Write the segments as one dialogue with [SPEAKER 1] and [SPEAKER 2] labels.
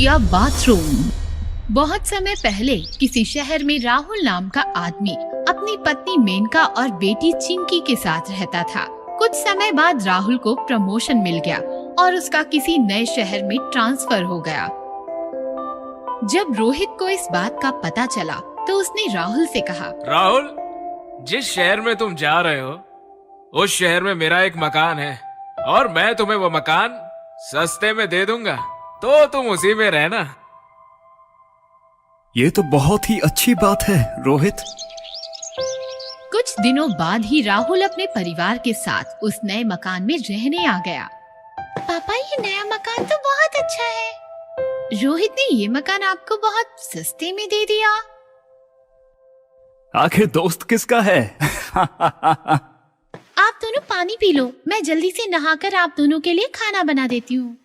[SPEAKER 1] भूतिया बाथरूम। बहुत समय पहले किसी शहर में राहुल नाम का आदमी अपनी पत्नी मेनका और बेटी चिंकी के साथ रहता था। कुछ समय बाद राहुल को प्रमोशन मिल गया और उसका किसी नए शहर में ट्रांसफर हो गया। जब रोहित को इस बात का पता चला तो उसने राहुल से कहा,
[SPEAKER 2] राहुल, जिस शहर में तुम जा रहे हो उस शहर में मेरा एक मकान है और मैं तुम्हें वो मकान सस्ते में दे दूंगा, तो तुम उसी में रहना।
[SPEAKER 3] ये तो बहुत ही अच्छी बात है रोहित।
[SPEAKER 1] कुछ दिनों बाद ही राहुल अपने परिवार के साथ उस नए मकान में रहने आ गया। पापा, ये नया मकान तो बहुत अच्छा है। रोहित ने ये मकान आपको बहुत सस्ते में दे दिया।
[SPEAKER 3] आखिर दोस्त किसका है?
[SPEAKER 1] आप दोनों पानी पी लो, मैं जल्दी से नहाकर आप दोनों के लिए खाना बना देती हूँ।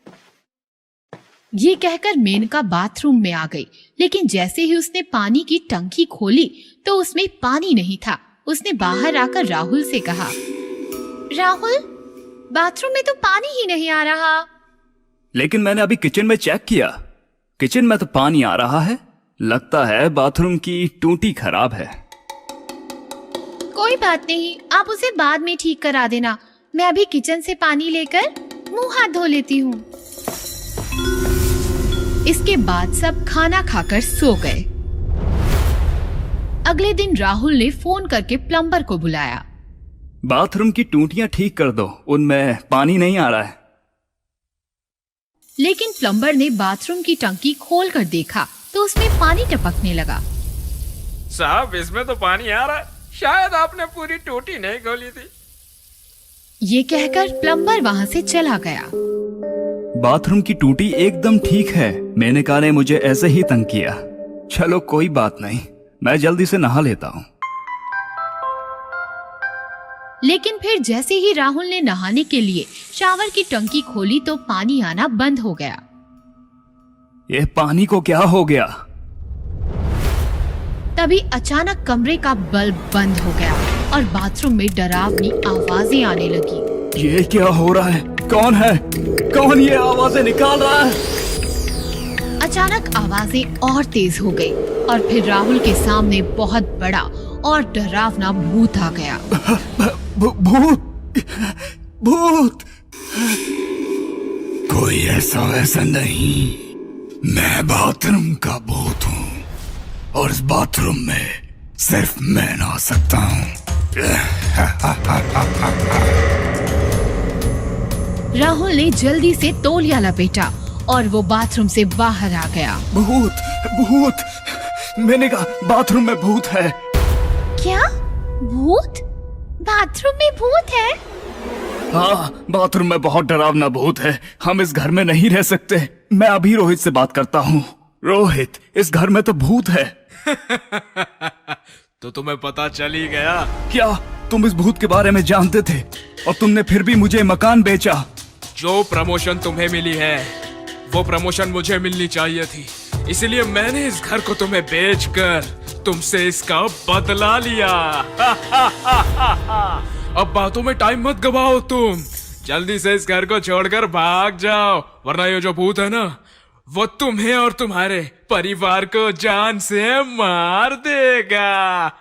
[SPEAKER 1] ये कहकर मेनका बाथरूम में आ गई, लेकिन जैसे ही उसने पानी की टंकी खोली तो उसमें पानी नहीं था। उसने बाहर आकर राहुल से कहा, राहुल, बाथरूम में तो पानी ही नहीं आ रहा।
[SPEAKER 3] लेकिन मैंने अभी किचन में चेक किया, किचन में तो पानी आ रहा है। लगता है बाथरूम की टूटी खराब है।
[SPEAKER 1] कोई बात नहीं, आप उसे बाद में ठीक करा देना। मैं अभी किचन से पानी लेकर मुंह हाथ धो लेती हूँ। इसके बाद सब खाना खाकर सो गए। अगले दिन राहुल ने फोन करके प्लम्बर को बुलाया।
[SPEAKER 3] बाथरूम की टूटियां ठीक कर दो, उनमें पानी नहीं आ रहा है।
[SPEAKER 1] लेकिन प्लम्बर ने बाथरूम की टंकी खोल कर देखा तो उसमें पानी टपकने लगा।
[SPEAKER 2] साहब, इसमें तो पानी आ रहा है, शायद आपने पूरी टूटी नहीं खोली थी।
[SPEAKER 1] ये कहकर प्लम्बर वहाँ से चला गया।
[SPEAKER 3] बाथरूम की टूटी एकदम ठीक है। मेनका ने मुझे ऐसे ही तंग किया। चलो कोई बात नहीं, मैं जल्दी से नहा लेता हूँ।
[SPEAKER 1] लेकिन फिर जैसे ही राहुल ने नहाने के लिए शावर की टंकी खोली तो पानी आना बंद हो गया।
[SPEAKER 3] ये पानी को क्या हो गया?
[SPEAKER 1] तभी अचानक कमरे का बल्ब बंद हो गया और बाथरूम में डरावनी आवाजें आने लगी।
[SPEAKER 3] ये क्या हो रहा है? कौन है? कौन ये आवाजें निकाल रहा है?
[SPEAKER 1] अचानक आवाजें और तेज हो गई और फिर राहुल के सामने बहुत बड़ा और डरावना भूत आ गया।
[SPEAKER 3] भूत! भूत! कोई ऐसा वैसा नहीं, मैं बाथरूम का भूत हूँ और इस बाथरूम में सिर्फ मैं नहा सकता हूँ।
[SPEAKER 1] राहुल ने जल्दी से तौलिया लपेटा और वो बाथरूम से बाहर आ गया।
[SPEAKER 3] भूत! भूत! मैंने कहा बाथरूम में भूत है।
[SPEAKER 1] क्या? भूत? बाथरूम में भूत है?
[SPEAKER 3] हाँ, बाथरूम में बहुत डरावना भूत है। हम इस घर में नहीं रह सकते। मैं अभी रोहित से बात करता हूँ। रोहित, इस घर में तो भूत है।
[SPEAKER 2] तो तुम्हें पता चल ही गया।
[SPEAKER 3] क्या तुम इस भूत के बारे में जानते थे और तुमने फिर भी मुझे मकान बेचा?
[SPEAKER 2] जो प्रमोशन तुम्हें मिली है वो प्रमोशन मुझे मिलनी चाहिए थी, इसलिए मैंने इस घर को तुम्हें बेचकर तुमसे इसका बदला लिया। अब बातों में टाइम मत गवाओ, तुम जल्दी से इस घर को छोड़कर भाग जाओ, वरना ये जो भूत है ना वो तुम्हें और तुम्हारे परिवार को जान से मार देगा।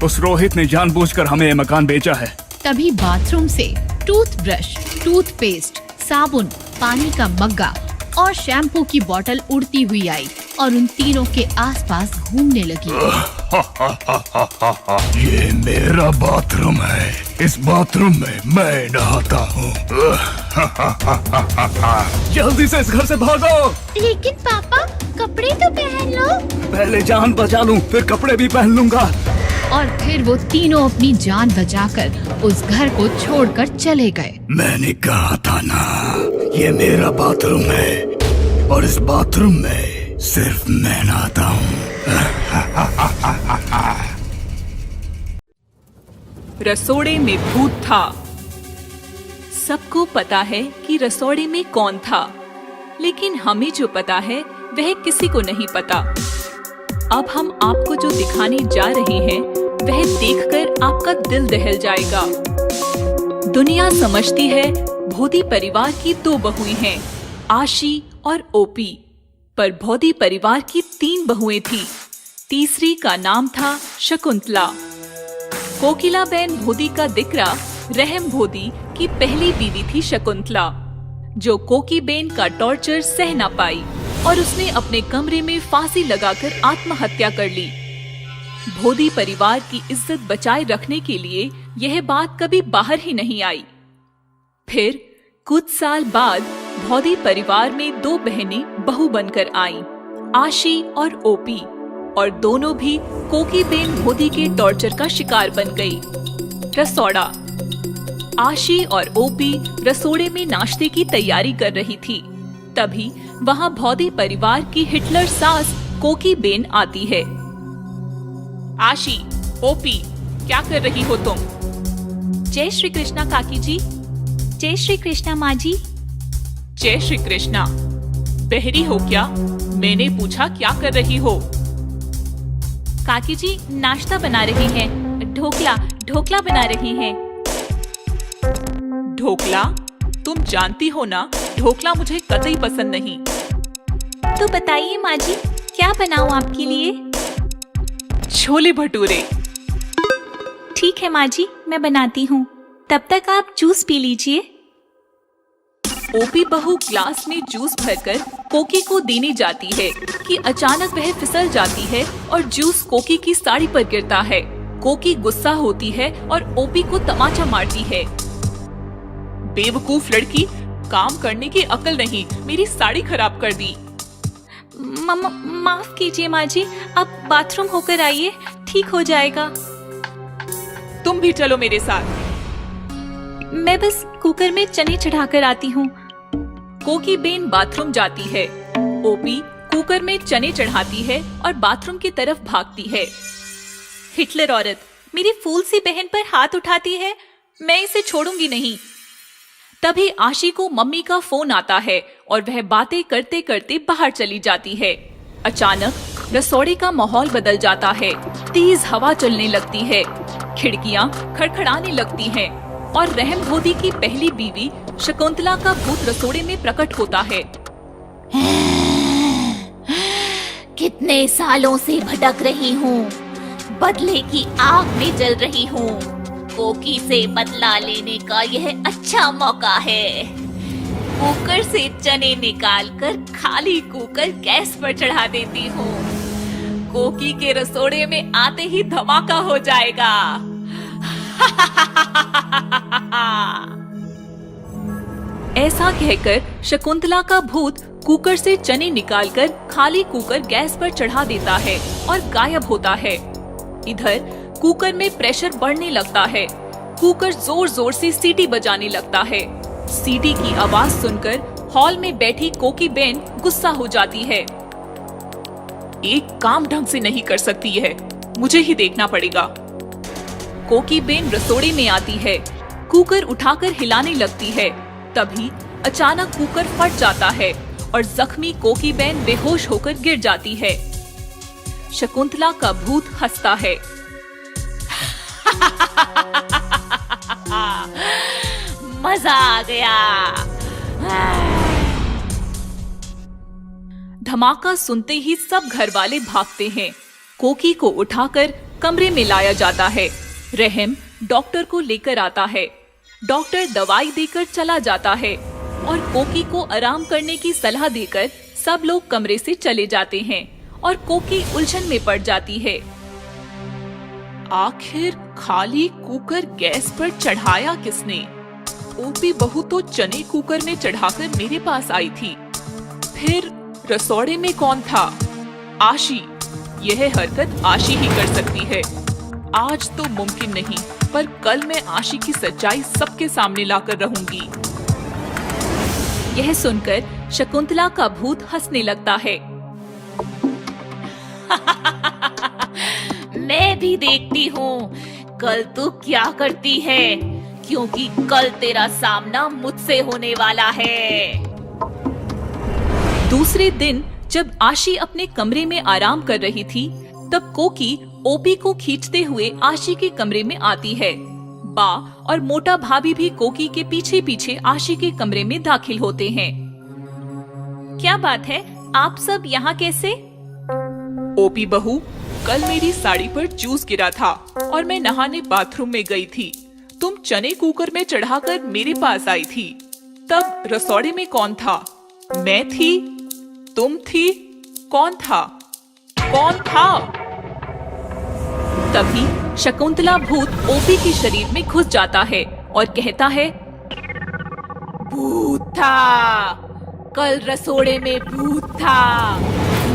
[SPEAKER 3] उस रोहित ने जानबूझकर हमें ये मकान बेचा है।
[SPEAKER 1] तभी बाथरूम से टूथब्रश, टूथपेस्ट, साबुन, पानी का मग्गा और शैम्पू की बोतल उड़ती हुई आई और उन तीनों के आसपास घूमने लगी।
[SPEAKER 3] ये मेरा बाथरूम है, इस बाथरूम में मैं नहाता हूँ। जल्दी से इस घर से भागो।
[SPEAKER 1] लेकिन पापा, कपड़े तो पहन लो।
[SPEAKER 3] पहले जान बचा लूं, फिर कपड़े भी पहन लूंगा।
[SPEAKER 1] और फिर वो तीनों अपनी जान बचाकर उस घर को छोड़कर चले गए।
[SPEAKER 3] मैंने कहा था ना, ये मेरा बाथरूम है और इस बाथरूम में सिर्फ मैं नहाता हूँ।
[SPEAKER 4] रसोड़े में भूत था। सबको पता है कि रसोड़े में कौन था, लेकिन हमें जो पता है वह किसी को नहीं पता। अब हम आपको जो दिखाने जा रहे हैं वह देखकर आपका दिल दहल जाएगा। दुनिया समझती है भूती परिवार की दो बहुएं हैं, आशी और ओपी। पर भोदी परिवार की 3 बहुएं थी। तीसरी का नाम था शकुंतला। कोकिला बहन भोदी का दिकरा रहम भोदी की पहली बीवी थी शकुंतला, जो कोकी बेन का टॉर्चर सह ना पाई और उसने अपने कमरे में फांसी लगाकर आत्महत्या कर ली। भोदी परिवार की इज्जत बचाए रखने के लिए यह बात कभी बाहर ही नहीं आई। फिर कुछ साल बाद भोदी परिवार में 2 बहनें बहू बनकर आईं, आशी और ओपी, और दोनों भी कोकी बेन भोदी के टॉर्चर का शिकार बन गई। रसोड़ा। आशी और ओपी रसोड़े में नाश्ते की तैयारी कर रही थी। तभी वहां भोदी परिवार की हिटलर सास कोकी बेन आती है। आशी, ओपी, क्या कर रही हो तुम?
[SPEAKER 5] जय श्री कृष्णा काकी जी। जय श्री कृष्णा माँ जी।
[SPEAKER 4] जय श्री कृष्णा। बहरी हो क्या? मैंने पूछा क्या कर रही हो?
[SPEAKER 5] काकी जी नाश्ता बना रही हैं, ढोकला बना रही हैं।
[SPEAKER 4] ढोकला? तुम जानती हो ना, ढोकला मुझे कतई पसंद नहीं।
[SPEAKER 5] तो बताइए माँ जी, क्या बनाऊं आपके लिए?
[SPEAKER 4] छोले भटूरे।
[SPEAKER 5] ठीक है माँ जी, मैं बनाती हूँ। तब तक आप जूस पी लीजिए।
[SPEAKER 4] ओपी बहू ग्लास में जूस भरकर कोकी को देने जाती है कि अचानक वह फिसल जाती है और जूस कोकी की साड़ी पर गिरता है। कोकी गुस्सा होती है और ओपी को तमाचा मारती है। बेवकूफ लड़की, काम करने की अकल नहीं, मेरी साड़ी खराब कर दी।
[SPEAKER 5] माफ कीजिए माँ जी, आप बाथरूम होकर आइए, ठीक हो जाएगा।
[SPEAKER 4] तुम भी चलो मेरे साथ।
[SPEAKER 5] मैं बस कुकर में चने चढ़ाकर आती हूँ।
[SPEAKER 4] कोकी बेन बाथरूम जाती है। ओपी कुकर में चने चढ़ाती है और बाथरूम की तरफ भागती है।
[SPEAKER 5] हिटलर औरत मेरी फूल सी बहन पर हाथ उठाती है, मैं इसे छोड़ूंगी नहीं।
[SPEAKER 4] तभी आशी को मम्मी का फोन आता है और वह बातें करते करते बाहर चली जाती है। अचानक रसोड़े का माहौल बदल जाता है। तेज हवा चलने लगती है, खिड़कियां खड़खड़ाने लगती हैं और रहम भोदी की पहली बीवी शकुंतला का भूत रसोड़े में प्रकट होता है।
[SPEAKER 5] कितने सालों से भटक रही हूँ, बदले की आग में जल रही हूँ। कोकी से बदला लेने का यह अच्छा मौका है। कुकर से चने निकालकर खाली कुकर गैस पर चढ़ा देती हूँ। कोकी के रसोड़े में आते ही धमाका हो जाएगा।
[SPEAKER 4] ऐसा कहकर शकुंतला का भूत कुकर से चने निकालकर खाली कुकर गैस पर चढ़ा देता है और गायब होता है। इधर कुकर में प्रेशर बढ़ने लगता है। कुकर जोर जोर से सीटी बजाने लगता है। सीटी की आवाज सुनकर हॉल में बैठी कोकी बेन गुस्सा हो जाती है। एक काम ढंग से नहीं कर सकती है, मुझे ही देखना पड़ेगा। कोकी बेन रसोड़े में आती है, कुकर उठाकर हिलाने लगती है। तभी अचानक कुकर फट जाता है और जख्मी कोकी बेन बेहोश होकर गिर जाती है। शकुंतला का भूत हंसता है।
[SPEAKER 5] मजा आ गया।
[SPEAKER 4] धमाका सुनते ही सब घर वाले भागते हैं। कोकी को उठाकर कमरे में लाया जाता है। रहम डॉक्टर को लेकर आता है। डॉक्टर दवाई देकर चला जाता है और कोकी को आराम करने की सलाह देकर सब लोग कमरे से चले जाते हैं और कोकी उलझन में पड़ जाती है। आखिर खाली कुकर गैस पर चढ़ाया किसने? ओपी बहू तो चने कुकर में चढ़ाकर मेरे पास आई थी। फिर रसोड़े में कौन था? आशी। यह हरकत आशी ही कर सकती है। आज तो मुमकिन नहीं, पर कल मैं आशी की सच्चाई सबके सामने लाकर रहूंगी। यह सुनकर शकुंतला का भूत हंसने लगता है।
[SPEAKER 5] मैं भी देखती हूँ कल तू क्या करती है, क्योंकि कल तेरा सामना मुझसे होने वाला है।
[SPEAKER 4] दूसरे दिन जब आशी अपने कमरे में आराम कर रही थी, तब कोकी ओपी को खींचते हुए आशी के कमरे में आती है। बा और मोटा भाभी भी कोकी के पीछे पीछे आशी के कमरे में दाखिल होते हैं। क्या बात है, आप सब यहाँ कैसे? ओपी बहू, कल मेरी साड़ी पर जूस गिरा था और मैं नहाने बाथरूम में गई थी। तुम चने कुकर में चढ़ाकर मेरे पास आई थी। तब रसोड़े में कौन था? मैं थी? तुम थी? कौन था? कौन था? तभी शकुंतला भूत ओपी के शरीर में घुस जाता है और कहता है,
[SPEAKER 5] भूत था, कल रसोड़े में भूत था,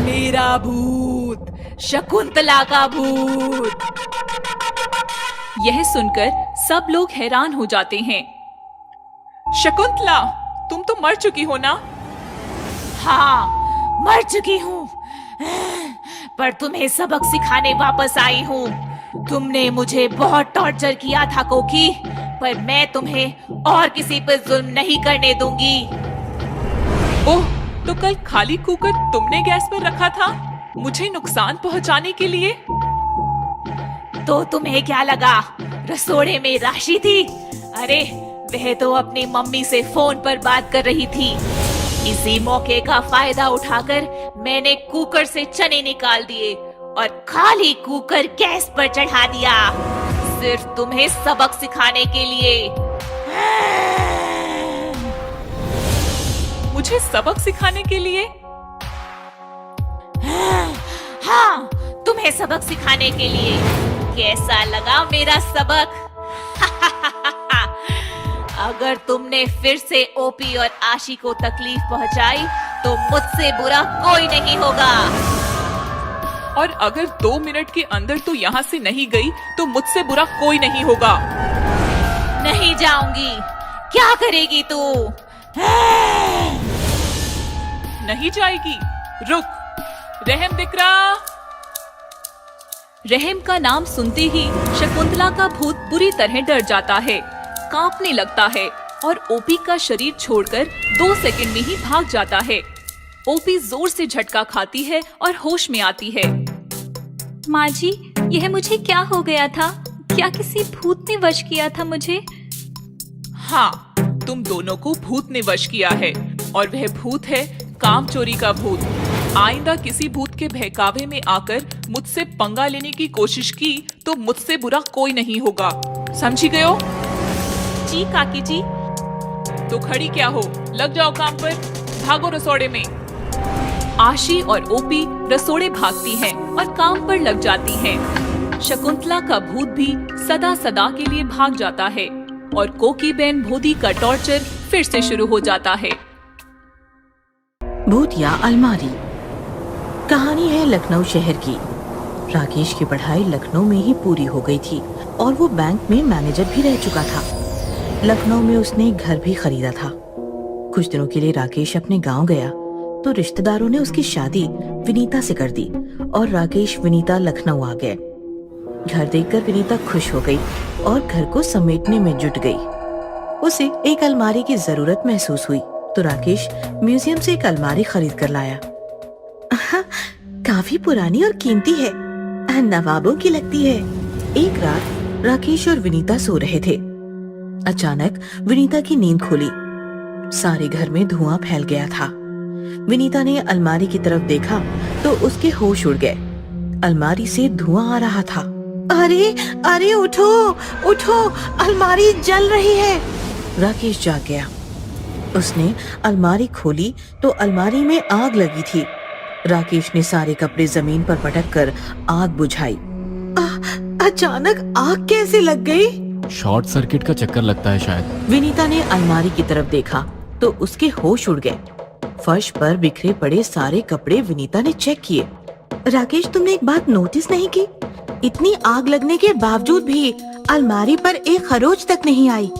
[SPEAKER 5] मेरा भूत, शकुंतला का भूत।
[SPEAKER 4] यह सुनकर सब लोग हैरान हो जाते हैं। शकुंतला, तुम तो मर चुकी हो ना?
[SPEAKER 5] हाँ, मर चुकी हूँ, पर तुम्हें सबक सिखाने वापस आई हूँ। तुमने मुझे बहुत टॉर्चर किया था कोकी, पर मैं तुम्हें और किसी पर जुल्म नहीं करने दूंगी।
[SPEAKER 4] ओह, तो कल खाली कुकर तुमने गैस पर रखा था मुझे नुकसान पहुंचाने के लिए?
[SPEAKER 5] तो तुम्हें क्या लगा रसोड़े में राशि थी? अरे वह तो अपनी मम्मी से फोन पर बात कर रही थी। इसी मौके का फायदा उठाकर मैंने कुकर से चने निकाल दिए और खाली कुकर गैस पर चढ़ा दिया, सिर्फ तुम्हें सबक सिखाने के लिए।
[SPEAKER 4] मुझे सबक सिखाने के लिए?
[SPEAKER 5] हाँ, तुम्हें सबक सिखाने के लिए। कैसा लगा मेरा सबक? अगर तुमने फिर से ओपी और आशी को तकलीफ पहुंचाई तो मुझसे बुरा कोई नहीं होगा।
[SPEAKER 4] और अगर 2 मिनट के अंदर तू यहाँ से नहीं गई तो मुझसे बुरा कोई नहीं होगा।
[SPEAKER 5] नहीं जाऊंगी। क्या करेगी तू?
[SPEAKER 4] नहीं जाएगी? रुक, रहम दिख रहा। रहम का नाम सुनते ही शकुंतला का भूत बुरी तरह डर जाता है, कांपने लगता है और ओपी का शरीर छोड़कर 2 सेकंड में ही भाग जाता है। ओपी जोर से झटका खाती है और होश में आती है।
[SPEAKER 6] माँ जी, यह मुझे क्या हो गया था? क्या किसी भूत ने वश किया था मुझे?
[SPEAKER 4] हाँ, तुम दोनों को भूत ने वश किया है और वह भूत है काम चोरी का भूत। आइंदा किसी भूत के बहकावे में आकर मुझसे पंगा लेने की कोशिश की तो मुझसे बुरा कोई नहीं होगा, समझी गए हो?
[SPEAKER 6] जी काकी जी।
[SPEAKER 4] तो खड़ी क्या हो, लग जाओ काम पर, भागो रसोड़े में। आशी और ओपी रसोड़े भागती हैं और काम पर लग जाती हैं। शकुंतला का भूत भी सदा सदा के लिए भाग जाता है और कोकी बहन भोदी का टॉर्चर फिर से शुरू हो जाता है।
[SPEAKER 7] भूतिया अलमारी। कहानी है लखनऊ शहर की। राकेश की पढ़ाई लखनऊ में ही पूरी हो गई थी और वो बैंक में मैनेजर भी रह चुका था। लखनऊ में उसने घर भी खरीदा था। कुछ दिनों के लिए राकेश अपने गांव गया तो रिश्तेदारों ने उसकी शादी विनीता से कर दी और राकेश विनीता लखनऊ आ गए। घर देखकर विनीता खुश हो गई और घर को समेटने में जुट गई। उसे एक अलमारी की जरूरत महसूस हुई तो राकेश म्यूजियम से एक अलमारी खरीद कर लाया। काफी पुरानी और कीमती है, नवाबों की लगती है। एक रात राकेश और विनीता सो रहे थे। अचानक विनीता की नींद खुली। सारे घर में धुआं फैल गया था। विनीता ने अलमारी की तरफ देखा तो उसके होश उड़ गए। अलमारी से धुआं आ रहा था। अरे अरे उठो उठो, अलमारी जल रही है। राकेश जाग गया। उसने अलमारी खोली तो अलमारी में आग लगी थी। राकेश ने सारे कपड़े जमीन पर पटक कर आग बुझाई। अचानक आग कैसे लग गई?
[SPEAKER 8] शॉर्ट सर्किट का चक्कर लगता है शायद।
[SPEAKER 7] विनीता ने अलमारी की तरफ देखा तो उसके होश उड़ गए। फर्श पर बिखरे पड़े सारे कपड़े विनीता ने चेक किए। राकेश, तुमने एक बात नोटिस नहीं की? इतनी आग लगने के बावजूद भी अलमारी पर एक खरोच तक नहीं आई।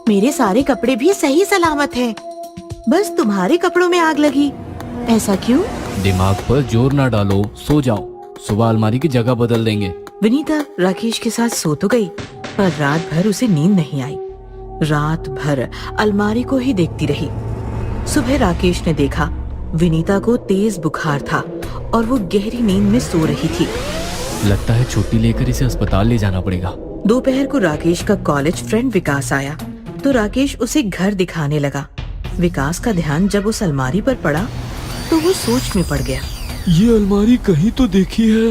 [SPEAKER 7] मेरे सारे कपड़े भी सही सलामत हैं। बस तुम्हारे कपड़ों में आग लगी। ऐसा क्यों?
[SPEAKER 8] दिमाग पर जोर ना डालो, सो जाओ, सुबह अलमारी की जगह बदल देंगे।
[SPEAKER 7] विनीता राकेश के साथ सो तो गई पर रात भर उसे नींद नहीं आई। रात भर अलमारी को ही देखती रही। सुबह राकेश ने देखा विनीता को तेज बुखार था और वो गहरी नींद में सो रही थी।
[SPEAKER 8] लगता है छुट्टी लेकर इसे अस्पताल ले जाना पड़ेगा।
[SPEAKER 7] दोपहर को राकेश का कॉलेज फ्रेंड विकास आया तो राकेश उसे घर दिखाने लगा। विकास का ध्यान जब उस अलमारी पर पड़ा तो वो सोच में पड़ गया।
[SPEAKER 8] ये अलमारी कहीं तो देखी है।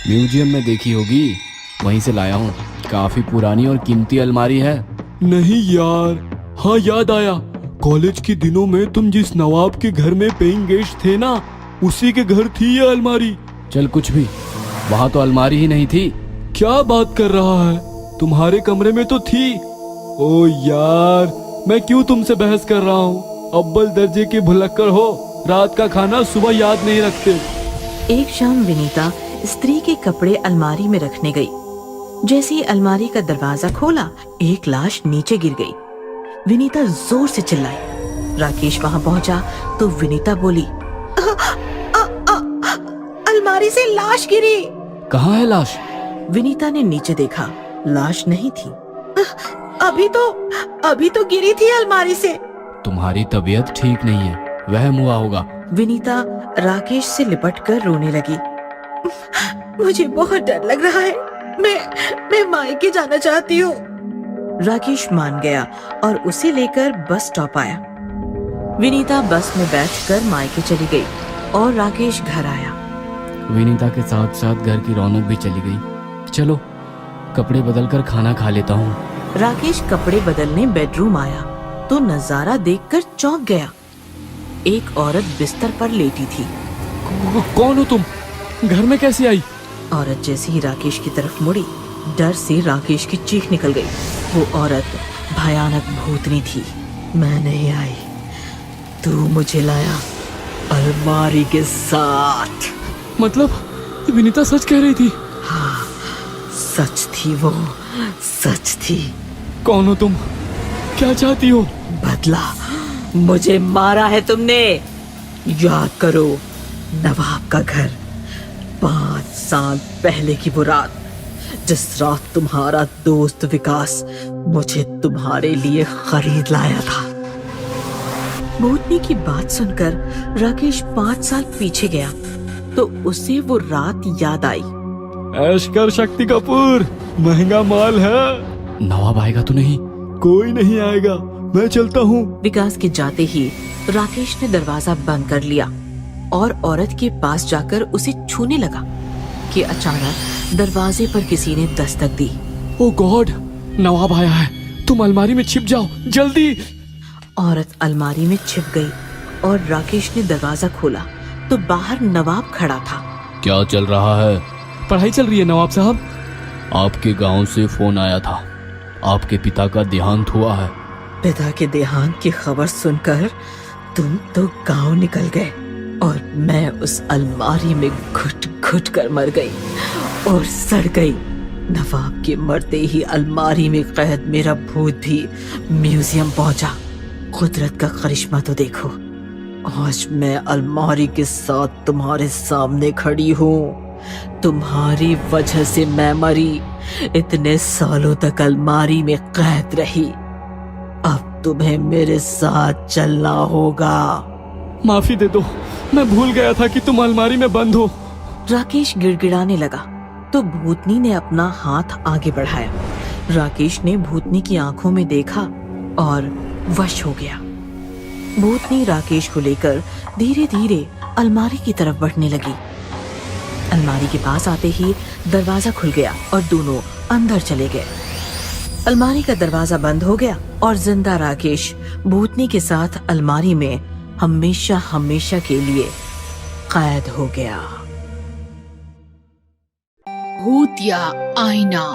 [SPEAKER 8] म्यूजियम में देखी होगी, वहीं से लाया हूँ। काफी पुरानी और कीमती अलमारी है। नहीं यार, हाँ याद आया, कॉलेज के दिनों में तुम जिस नवाब के घर में पेइंग गेस्ट थे ना, उसी के घर थी ये अलमारी। चल कुछ भी, वहाँ तो अलमारी ही नहीं थी। क्या बात कर रहा है, तुम्हारे कमरे में तो थी। ओ यार, मैं क्यों तुमसे बहस कर रहा हूँ, अव्वल दर्जे के भुलक्कड़ हो, रात का खाना सुबह याद नहीं रखते।
[SPEAKER 7] एक शाम विनीता स्त्री के कपड़े अलमारी में रखने गई। जैसे ही अलमारी का दरवाजा खोला, एक लाश नीचे गिर गई। विनीता जोर से चिल्लाई। राकेश वहाँ पहुँचा तो विनीता बोली, अलमारी से लाश गिरी।
[SPEAKER 8] कहाँ है लाश?
[SPEAKER 7] विनीता ने नीचे देखा, लाश नहीं थी। अभी तो गिरी थी अलमारी से।
[SPEAKER 8] तुम्हारी तबीयत ठीक नहीं है, वहम हुआ होगा।
[SPEAKER 7] विनीता राकेश से लिपटकर रोने लगी। मुझे बहुत डर लग रहा है, मैं मायके जाना चाहती हूँ। राकेश मान गया और उसे लेकर बस स्टॉप आया। विनीता बस में बैठकर मायके चली गई और राकेश घर आया।
[SPEAKER 8] विनीता के साथ साथ घर की रौनक भी चली गई। चलो कपड़े बदलकर खाना खा लेता हूँ।
[SPEAKER 7] राकेश कपड़े बदलने बेडरूम आया तो नजारा देखकर चौंक गया। एक औरत बिस्तर पर लेटी थी।
[SPEAKER 8] कौन हो तुम? घर में कैसे आई?
[SPEAKER 7] औरत जैसे ही राकेश की तरफ मुड़ी, डर से राकेश की चीख निकल गई। वो औरत भयानक भूतनी थी। मैं नहीं आई, तू मुझे लाया अलमारी के साथ।
[SPEAKER 8] मतलब विनीता सच कह रही थी?
[SPEAKER 7] हाँ, सच थी वो, सच थी।
[SPEAKER 8] कौन हो तुम? क्या चाहती हो?
[SPEAKER 7] बदला, मुझे मारा है तुमने। याद करो नवाब का घर, 5 साल पहले की वो रात, जिस रात तुम्हारा दोस्त विकास मुझे तुम्हारे लिए खरीद लाया था। भूतनी की बात सुनकर राकेश 5 साल पीछे गया तो उसे वो रात याद आई।
[SPEAKER 8] ऐश कर शक्ति कपूर, महंगा माल है। नवाब आएगा तो नहीं? कोई नहीं आएगा, मैं चलता हूँ।
[SPEAKER 7] विकास के जाते ही राकेश ने दरवाजा बंद कर लिया और औरत के पास जाकर उसे छूने लगा कि अचानक दरवाजे पर किसी ने दस्तक दी।
[SPEAKER 8] ओ गॉड, नवाब आया है, तुम अलमारी में छिप जाओ जल्दी।
[SPEAKER 7] औरत अलमारी में छिप गई और राकेश ने दरवाजा खोला तो बाहर नवाब खड़ा था।
[SPEAKER 8] क्या चल रहा है? पढ़ाई चल रही है नवाब साहब। आपके गांव से फोन आया था, आपके पिता का देहांत हुआ है।
[SPEAKER 7] पिता के देहांत की खबर सुनकर तुम तो गांव निकल गए और मैं उस अलमारी में घुट घुट कर मर गई और सड़ गई। नवाब के मरते ही अलमारी में कैद मेरा भूत भी म्यूजियम पहुंचा। कुदरत का करिश्मा तो देखो, आज मैं अलमारी के साथ तुम्हारे सामने खड़ी हूँ। तुम्हारी वजह से मैं मरी, इतने सालों तक अलमारी में कैद रही। अब तुम्हें मेरे साथ चलना होगा।
[SPEAKER 8] माफी दे दो, मैं भूल गया था कि तुम अलमारी में बंद हो।
[SPEAKER 7] राकेश गिड़गिड़ाने लगा तो भूतनी ने अपना हाथ आगे बढ़ाया। राकेश ने भूतनी की आंखों में देखा और वश हो गया। भूतनी राकेश को लेकर धीरे धीरे अलमारी की तरफ बढ़ने लगी। अलमारी के पास आते ही दरवाजा खुल गया और दोनों अंदर चले गए। अलमारी का दरवाजा बंद हो गया और जिंदा राकेश भूतनी के साथ अलमारी में हमेशा हमेशा के लिए कैद हो गया।
[SPEAKER 1] भूत या आईना।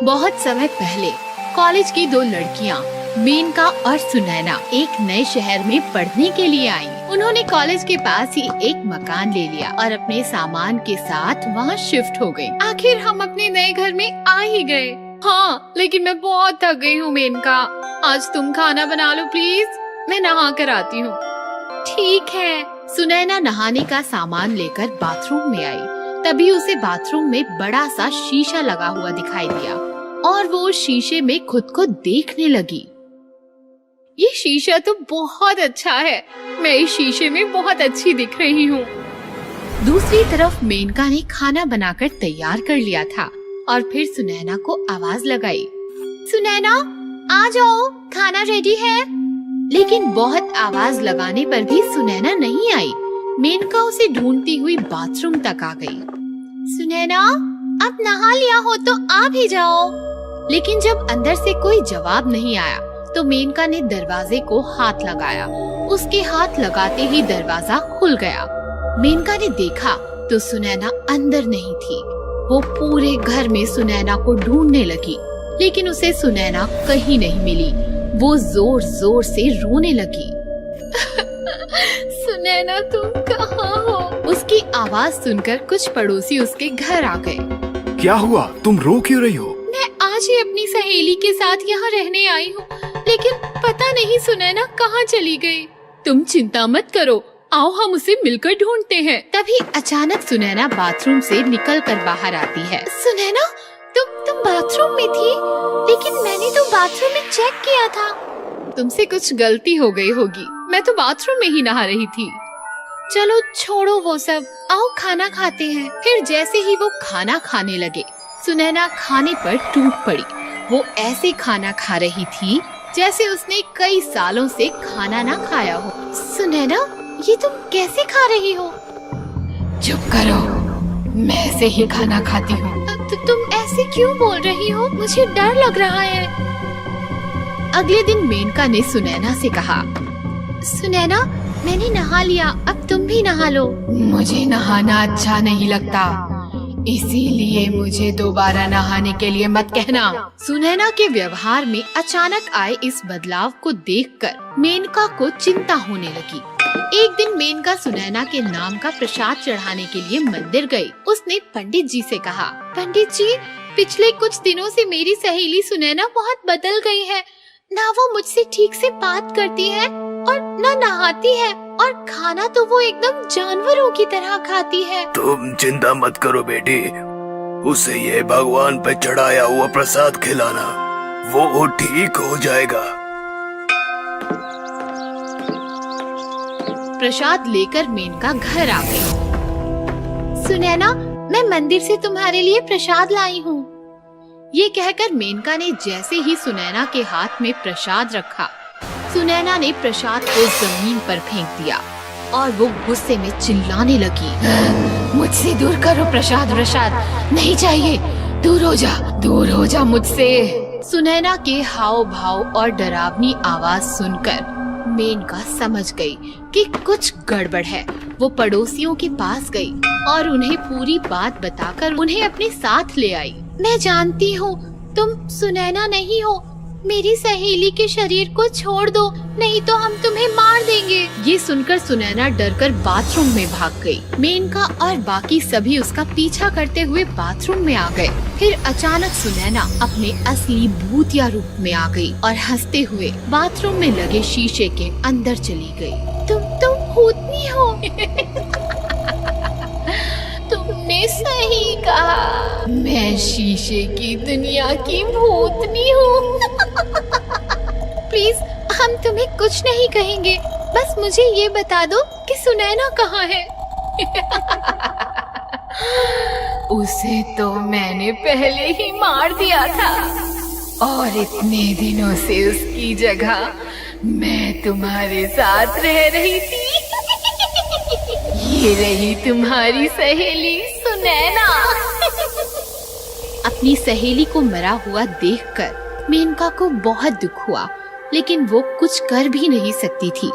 [SPEAKER 1] बहुत समय पहले कॉलेज की 2 लड़कियां मेनका और सुनैना एक नए शहर में पढ़ने के लिए आई। उन्होंने कॉलेज के पास ही एक मकान ले लिया और अपने सामान के साथ वहाँ शिफ्ट हो गई। आखिर हम अपने नए घर में आ ही गए। हाँ, लेकिन मैं बहुत थक गई हूँ मेनका। आज तुम खाना बना लो प्लीज, मैं नहा कर आती हूँ। ठीक है। सुनैना नहाने का सामान लेकर बाथरूम में आई। तभी उसे बाथरूम में बड़ा सा शीशा लगा हुआ दिखाई दिया और वो शीशे में खुद को देखने लगी। ये शीशा तो बहुत अच्छा है, मैं इस शीशे में बहुत अच्छी दिख रही हूँ। दूसरी तरफ मेनका ने खाना बनाकर तैयार कर लिया था और फिर सुनैना को आवाज लगाई। सुनैना, आ जाओ, खाना रेडी है। लेकिन बहुत आवाज लगाने पर भी सुनैना नहीं आई। मेनका उसे ढूंढती हुई बाथरूम तक आ गई। सुनैना, अब नहा लिया हो तो आ भी जाओ। लेकिन जब अंदर से कोई जवाब नहीं आया तो मेनका ने दरवाजे को हाथ लगाया। उसके हाथ लगाते ही दरवाजा खुल गया। मेनका ने देखा तो सुनैना अंदर नहीं थी। वो पूरे घर में सुनैना को ढूंढने लगी, लेकिन उसे सुनैना कहीं नहीं मिली। वो जोर जोर से रोने लगी। सुनैना, तुम कहाँ हो? उसकी आवाज सुनकर कुछ पड़ोसी उसके घर आ गए।
[SPEAKER 3] क्या हुआ? तुम रो क्यों रही हो?
[SPEAKER 1] मैं आज ही अपनी सहेली के साथ यहाँ रहने आई हूँ, लेकिन पता नहीं सुनैना कहाँ चली गई। तुम चिंता मत करो, आओ हम उसे मिलकर ढूंढते हैं। तभी अचानक सुनैना बाथरूम से निकलकर बाहर आती है। सुनैना, तुम बाथरूम में थी? लेकिन मैंने तो बाथरूम में चेक किया था। तुमसे कुछ गलती हो गई होगी, मैं तो बाथरूम में ही नहा रही थी। चलो छोड़ो वो सब, आओ खाना खाते हैं। फिर जैसे ही वो खाना खाने लगे, सुनैना खाने पर टूट पड़ी। वो ऐसे खाना खा रही थी जैसे उसने कई सालों से खाना ना खाया हो। सुनैना, ये तुम कैसे खा रही हो? चुप करो, मैं ऐसे ही खाना खाती हूँ। तो तुम ऐसे क्यों बोल रही हो? मुझे डर लग रहा है। अगले दिन मेनका ने सुनैना से कहा, सुनैना, मैंने नहा लिया, अब तुम भी नहा लो। मुझे नहाना अच्छा नहीं लगता, इसीलिए मुझे दोबारा नहाने के लिए मत कहना। सुनैना के व्यवहार में अचानक आए इस बदलाव को देखकर मेनका को चिंता होने लगी। एक दिन मेनका सुनैना के नाम का प्रसाद चढ़ाने के लिए मंदिर गई। उसने पंडित जी से कहा, पंडित जी, पिछले कुछ दिनों से मेरी सहेली सुनैना बहुत बदल गई है। ना वो मुझसे ठीक से बात करती है और ना नहाती है, और खाना तो वो एकदम जानवरों की तरह खाती है।
[SPEAKER 3] तुम चिंता मत करो बेटी, उसे ये भगवान पे चढ़ाया हुआ प्रसाद खिलाना, वो ठीक हो जाएगा।
[SPEAKER 1] प्रसाद लेकर मेनका घर आ गई। सुनैना, मैं मंदिर से तुम्हारे लिए प्रसाद लाई हूँ। ये कहकर मेनका ने जैसे ही सुनैना के हाथ में प्रसाद रखा, सुनैना ने प्रसाद को जमीन पर फेंक दिया और वो गुस्से में चिल्लाने लगी, मुझसे दूर करो प्रसाद, नहीं चाहिए, दूर हो जा मुझसे। सुनैना के हाव भाव और डरावनी आवाज सुनकर मेनका समझ गई कि कुछ गड़बड़ है। वो पड़ोसियों के पास गई और उन्हें पूरी बात बताकर उन्हें अपने साथ ले आई। मैं जानती हूँ तुम सुनैना नहीं हो, मेरी सहेली के शरीर को छोड़ दो, नहीं तो हम तुम्हें मार देंगे। ये सुनकर सुनैना डरकर बाथरूम में भाग गई। मेनका और बाकी सभी उसका पीछा करते हुए बाथरूम में आ गए। फिर अचानक सुनैना अपने असली भूतिया रूप में आ गई और हंसते हुए बाथरूम में लगे शीशे के अंदर चली गई। तुम भूतनी हो। तुमने सही कहा, मैं शीशे की दुनिया की भूतनी हूँ। प्लीज, हम तुम्हें कुछ नहीं कहेंगे, बस मुझे ये बता दो कि सुनैना कहाँ है। उसे तो मैंने पहले ही मार दिया था और इतने दिनों से उसकी जगह मैं तुम्हारे साथ रह रही थी। ये रही तुम्हारी सहेली सुनैना। अपनी सहेली को मरा हुआ देखकर मेनका को बहुत दुख हुआ, लेकिन वो कुछ कर भी नहीं सकती थी,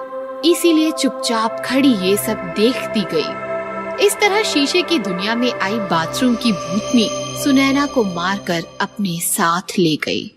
[SPEAKER 1] इसीलिए चुपचाप खड़ी ये सब देखती गई। इस तरह शीशे की दुनिया में आई बाथरूम की भूतनी सुनैना को मारकर अपने साथ ले गई।